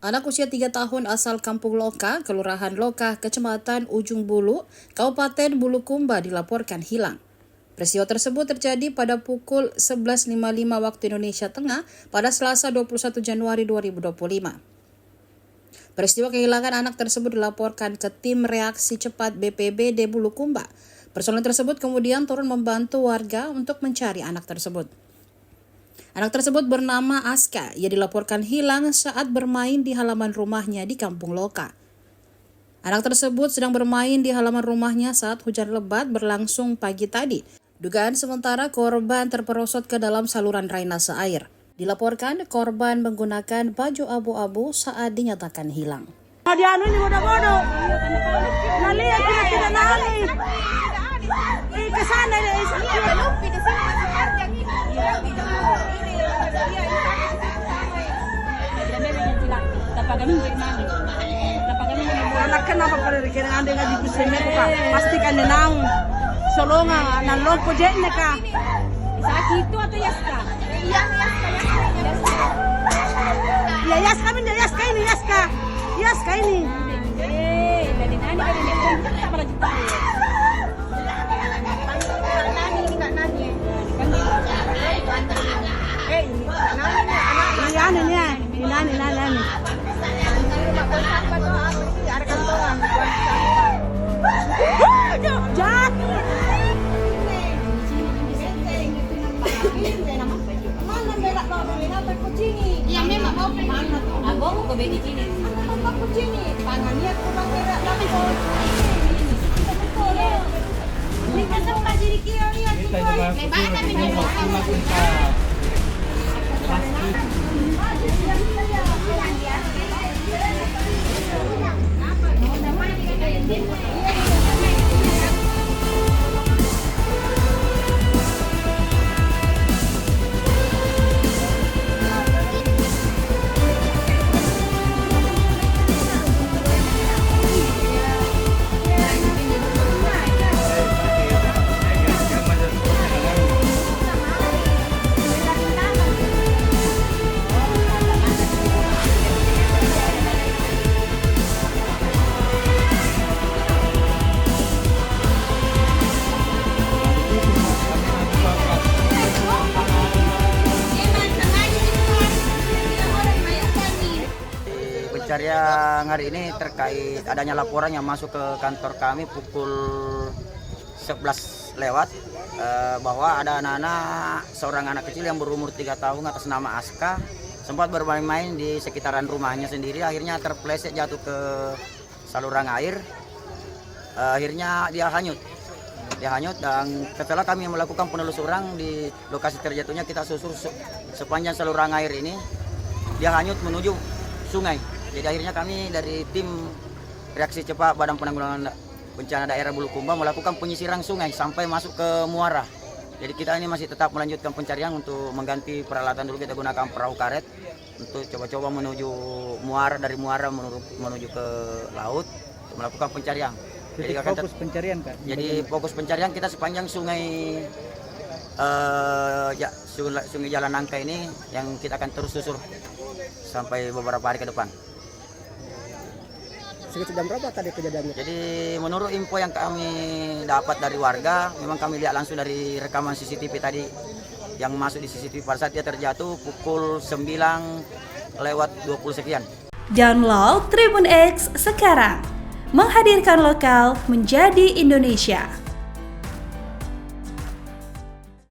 Anak usia 3 tahun asal Kampung Loka, Kelurahan Loka, Kecamatan Ujung Bulu, Kabupaten Bulukumba dilaporkan hilang. Peristiwa tersebut terjadi pada pukul 11.55 waktu Indonesia Tengah pada Selasa 21 Januari 2025. Peristiwa kehilangan anak tersebut dilaporkan ke tim reaksi cepat BPBD Bulukumba. Personel tersebut kemudian turun membantu warga untuk mencari anak tersebut. Anak tersebut bernama Aska. Ia dilaporkan hilang saat bermain di halaman rumahnya di Kampung Loka. Anak tersebut sedang bermain di halaman rumahnya saat hujan lebat berlangsung pagi tadi. Dugaan sementara korban terperosot ke dalam saluran drainase air. Dilaporkan korban menggunakan baju abu-abu saat dinyatakan hilang. Dianu ini bodoh-bodoh. Nalihat tidak nali. Ke sana deh. Anak kenapa pada kira ande ngaji busenya ka pastikan nang solonga nan loko jenne ka sakit itu atau yaska iya yaska min yaska ini yaska ini dari nani dari nepon kita pada juta nani enggak nani nani Iya memang mau mana tuh? Aku mau ke bedi sini. Apa kucing? Tangannya kurang berat lagi. Ini kan tempat diri kira ya. Lebaran minum. Pencarian hari ini terkait adanya laporan yang masuk ke kantor kami pukul 11 lewat bahwa ada seorang anak kecil yang berumur 3 tahun atas nama Aska sempat bermain-main di sekitaran rumahnya sendiri, akhirnya terpeleset jatuh ke saluran air. Akhirnya dia hanyut dan setelah kami melakukan penelusuran di lokasi terjatuhnya, kita susur sepanjang saluran air ini, dia hanyut menuju sungai. Jadi akhirnya kami dari tim reaksi cepat Badan Penanggulangan Bencana Daerah Bulukumba melakukan penyisiran sungai sampai masuk ke muara. Jadi kita ini masih tetap melanjutkan pencarian untuk mengganti peralatan. Dulu kita gunakan perahu karet untuk coba-coba menuju muara, dari muara menuju ke laut untuk melakukan pencarian. Jadi fokus pencarian kan? Jadi fokus pencarian kita sepanjang sungai sungai Jalan Nangka ini yang kita akan terus susur sampai beberapa hari ke depan. Sekitar jam berapa tadi kejadiannya? Jadi menurut info yang kami dapat dari warga, memang kami lihat langsung dari rekaman CCTV tadi yang masuk di CCTV pada saat dia terjatuh pukul 9:20 sekian. Download Tribun X sekarang, menghadirkan lokal menjadi Indonesia.